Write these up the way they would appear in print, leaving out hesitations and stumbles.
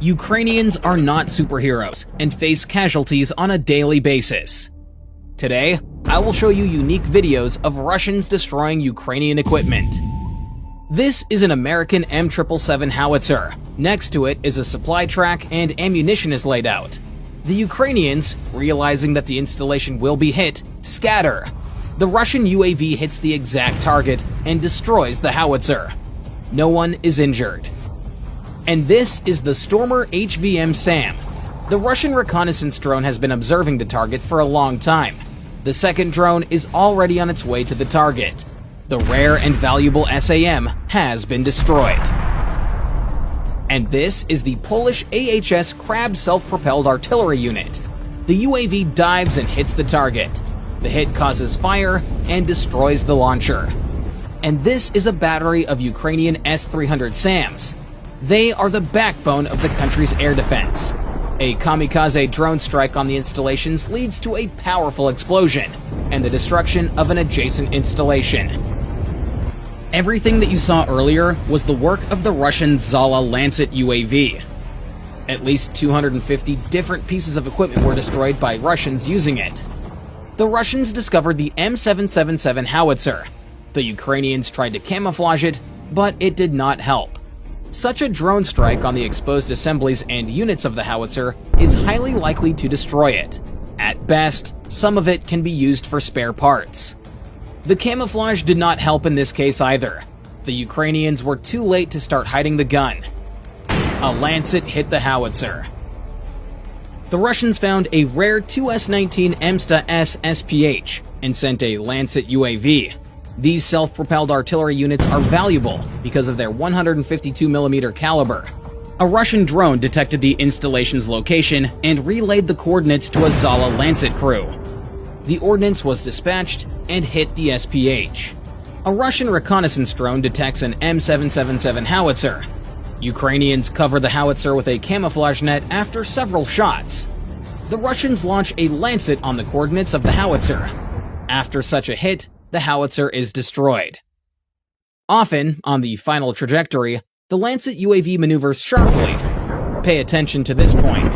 Ukrainians are not superheroes and face casualties on a daily basis. Today, I will show you unique videos of Russians destroying Ukrainian equipment. This is an American M777 howitzer. Next to it is a supply track and ammunition is laid out. The Ukrainians, realizing that the installation will be hit, scatter. The Russian UAV hits the exact target and destroys the howitzer. No one is injured. And this is the Stormer HVM SAM. The Russian reconnaissance drone has been observing the target for a long time. The second drone is already on its way to the target. The rare and valuable SAM has been destroyed. And this is the Polish AHS Krab self-propelled artillery unit. The UAV dives and hits the target. The hit causes fire and destroys the launcher. And this is a battery of Ukrainian S-300 SAMs. They are the backbone of the country's air defense. A kamikaze drone strike on the installations leads to a powerful explosion and the destruction of an adjacent installation. Everything that you saw earlier was the work of the Russian Zala Lancet UAV. At least 250 different pieces of equipment were destroyed by Russians using it. The Russians discovered the M777 howitzer. The Ukrainians tried to camouflage it, but it did not help. Such a drone strike on the exposed assemblies and units of the howitzer is highly likely to destroy it. At best, some of it can be used for spare parts. The camouflage did not help in this case either. The Ukrainians were too late to start hiding the gun. A Lancet hit the howitzer. The Russians found a rare 2S-19 MSTA-S SPH and sent a Lancet UAV. These self-propelled artillery units are valuable because of their 152mm caliber. A Russian drone detected the installation's location and relayed the coordinates to a Zala Lancet crew. The ordnance was dispatched and hit the SPH. A Russian reconnaissance drone detects an M777 howitzer. Ukrainians cover the howitzer with a camouflage net after several shots. The Russians launch a Lancet on the coordinates of the howitzer. After such a hit, the howitzer is destroyed. Often, on the final trajectory, the Lancet UAV maneuvers sharply. Pay attention to this point.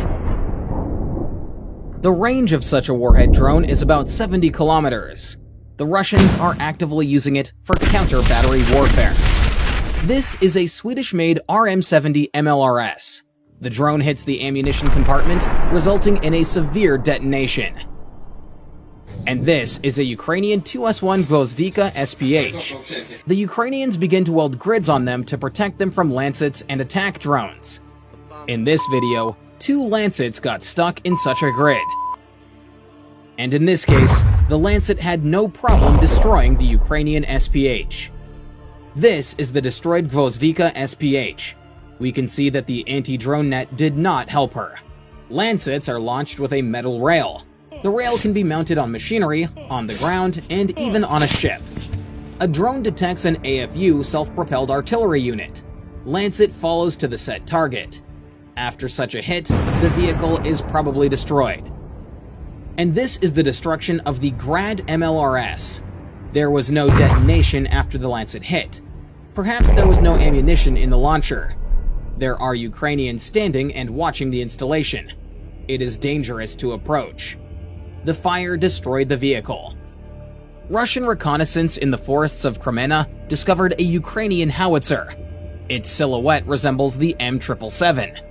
The range of such a warhead drone is about 70 kilometers. The Russians are actively using it for counter-battery warfare. This is a Swedish-made RM-70 MLRS. The drone hits the ammunition compartment, resulting in a severe detonation. And this is a Ukrainian 2S1 Gvozdika SPH. The Ukrainians begin to weld grids on them to protect them from Lancets and attack drones. In this video, 2 Lancets got stuck in such a grid. And in this case, the Lancet had no problem destroying the Ukrainian SPH. This is the destroyed Gvozdika SPH. We can see that the anti-drone net did not help her. Lancets are launched with a metal rail. The rail can be mounted on machinery, on the ground, and even on a ship. A drone detects an AFU self-propelled artillery unit. Lancet follows to the set target. After such a hit, the vehicle is probably destroyed. And this is the destruction of the Grad MLRS. There was no detonation after the Lancet hit. Perhaps there was no ammunition in the launcher. There are Ukrainians standing and watching the installation. It is dangerous to approach. The fire destroyed the vehicle. Russian reconnaissance in the forests of Kremlin discovered a Ukrainian howitzer. Its silhouette resembles the M777.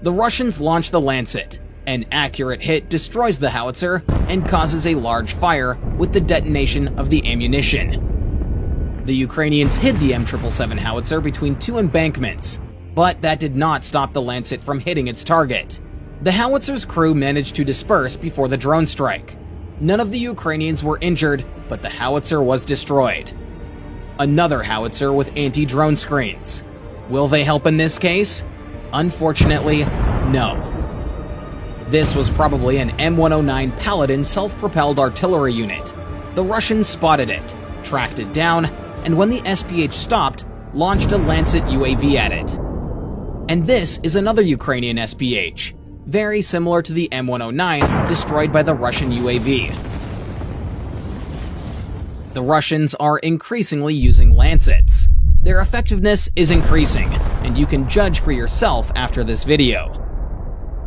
The Russians launch the Lancet. An accurate hit destroys the howitzer and causes a large fire with the detonation of the ammunition. The Ukrainians hid the M777 howitzer between 2 embankments, but that did not stop the Lancet from hitting its target. The howitzer's crew managed to disperse before the drone strike. None of the Ukrainians were injured, but the howitzer was destroyed. Another howitzer with anti-drone screens. Will they help in this case? Unfortunately, no. This was probably an M109 Paladin self-propelled artillery unit. The Russians spotted it, tracked it down, and when the SPH stopped, launched a Lancet UAV at it. And this is another Ukrainian SPH. Very similar to the M109 destroyed by the Russian UAV. The Russians are increasingly using Lancets. Their effectiveness is increasing, and you can judge for yourself after this video.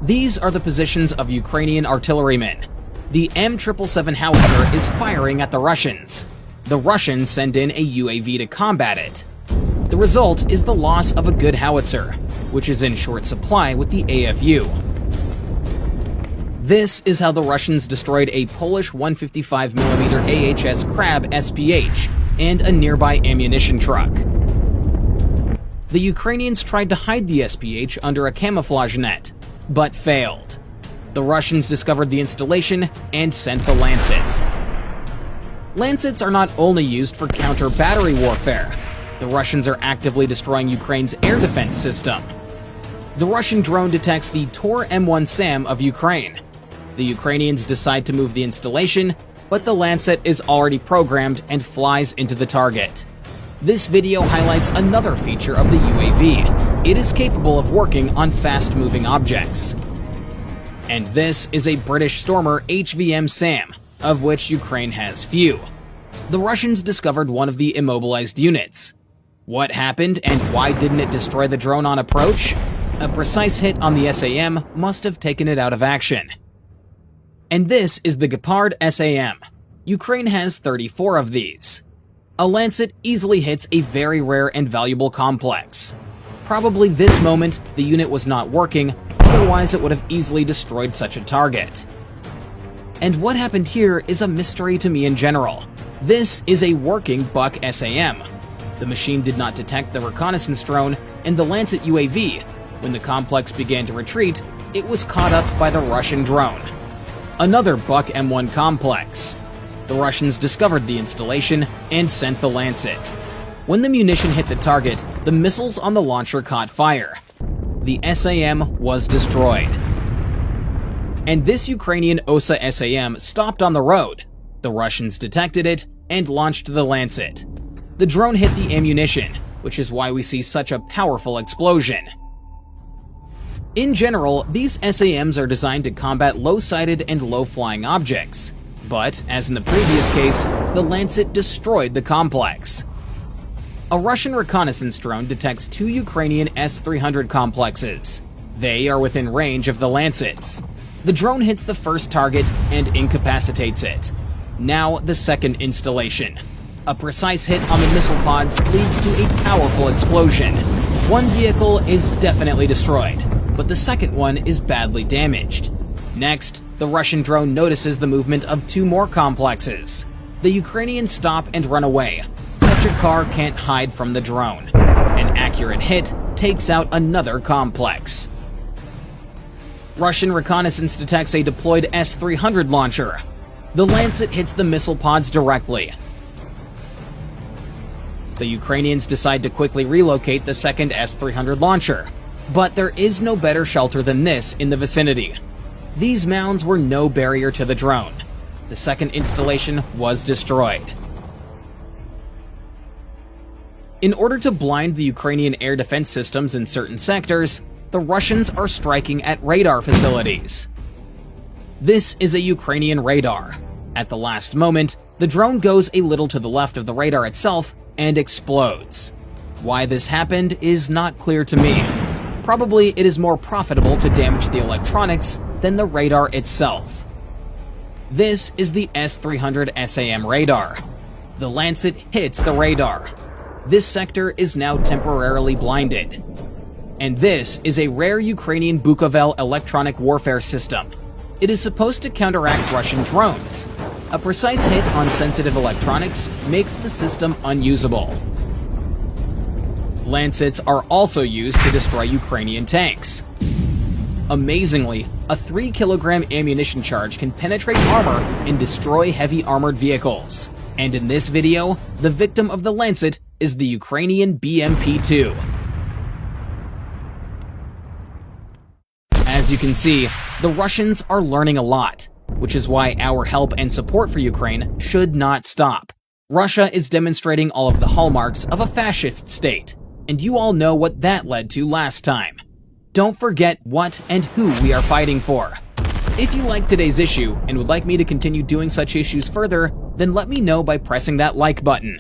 These are the positions of Ukrainian artillerymen. The M777 howitzer is firing at the Russians. The Russians send in a UAV to combat it. The result is the loss of a good howitzer, which is in short supply with the AFU. This is how the Russians destroyed a Polish 155mm AHS Krab SPH and a nearby ammunition truck. The Ukrainians tried to hide the SPH under a camouflage net, but failed. The Russians discovered the installation and sent the Lancet. Lancets are not only used for counter-battery warfare. The Russians are actively destroying Ukraine's air defense system. The Russian drone detects the Tor M1 SAM of Ukraine. The Ukrainians decide to move the installation, but the Lancet is already programmed and flies into the target. This video highlights another feature of the UAV. It is capable of working on fast-moving objects. And this is a British Stormer HVM SAM, of which Ukraine has few. The Russians discovered one of the immobilized units. What happened and why didn't it destroy the drone on approach? A precise hit on the SAM must have taken it out of action. And this is the Gepard SAM. Ukraine has 34 of these. A Lancet easily hits a very rare and valuable complex. Probably this moment, the unit was not working, otherwise it would have easily destroyed such a target. And what happened here is a mystery to me in general. This is a working Buck SAM. The machine did not detect the reconnaissance drone and the Lancet UAV. When the complex began to retreat, it was caught up by the Russian drone. Another Buck M1 complex. The Russians discovered the installation and sent the Lancet. When the munition hit the target, the missiles on the launcher caught fire. The SAM was destroyed. And this Ukrainian OSA SAM stopped on the road. The Russians detected it and launched the Lancet. The drone hit the ammunition, which is why we see such a powerful explosion. In general, these SAMs are designed to combat low-sided and low-flying objects. But, as in the previous case, the Lancet destroyed the complex. A Russian reconnaissance drone detects two Ukrainian S-300 complexes. They are within range of the Lancets. The drone hits the first target and incapacitates it. Now the second installation. A precise hit on the missile pods leads to a powerful explosion. One vehicle is definitely destroyed, but the second one is badly damaged. Next, the Russian drone notices the movement of two more complexes. The Ukrainians stop and run away. Such a car can't hide from the drone. An accurate hit takes out another complex. Russian reconnaissance detects a deployed S-300 launcher. The Lancet hits the missile pods directly. The Ukrainians decide to quickly relocate the second S-300 launcher. But there is no better shelter than this in the vicinity. These mounds were no barrier to the drone. The second installation was destroyed. In order to blind the Ukrainian air defense systems in certain sectors, the Russians are striking at radar facilities. This is a Ukrainian radar. At the last moment, the drone goes a little to the left of the radar itself and explodes. Why this happened is not clear to me. Probably it is more profitable to damage the electronics than the radar itself. This is the S-300 SAM radar. The Lancet hits the radar. This sector is now temporarily blinded. And this is a rare Ukrainian Bukovel electronic warfare system. It is supposed to counteract Russian drones. A precise hit on sensitive electronics makes the system unusable. Lancets are also used to destroy Ukrainian tanks. Amazingly, a 3-kilogram ammunition charge can penetrate armor and destroy heavy armored vehicles. And in this video, the victim of the Lancet is the Ukrainian BMP-2. As you can see, the Russians are learning a lot, which is why our help and support for Ukraine should not stop. Russia is demonstrating all of the hallmarks of a fascist state, and you all know what that led to last time. Don't forget what and who we are fighting for. If you liked today's issue and would like me to continue doing such issues further, then let me know by pressing that like button.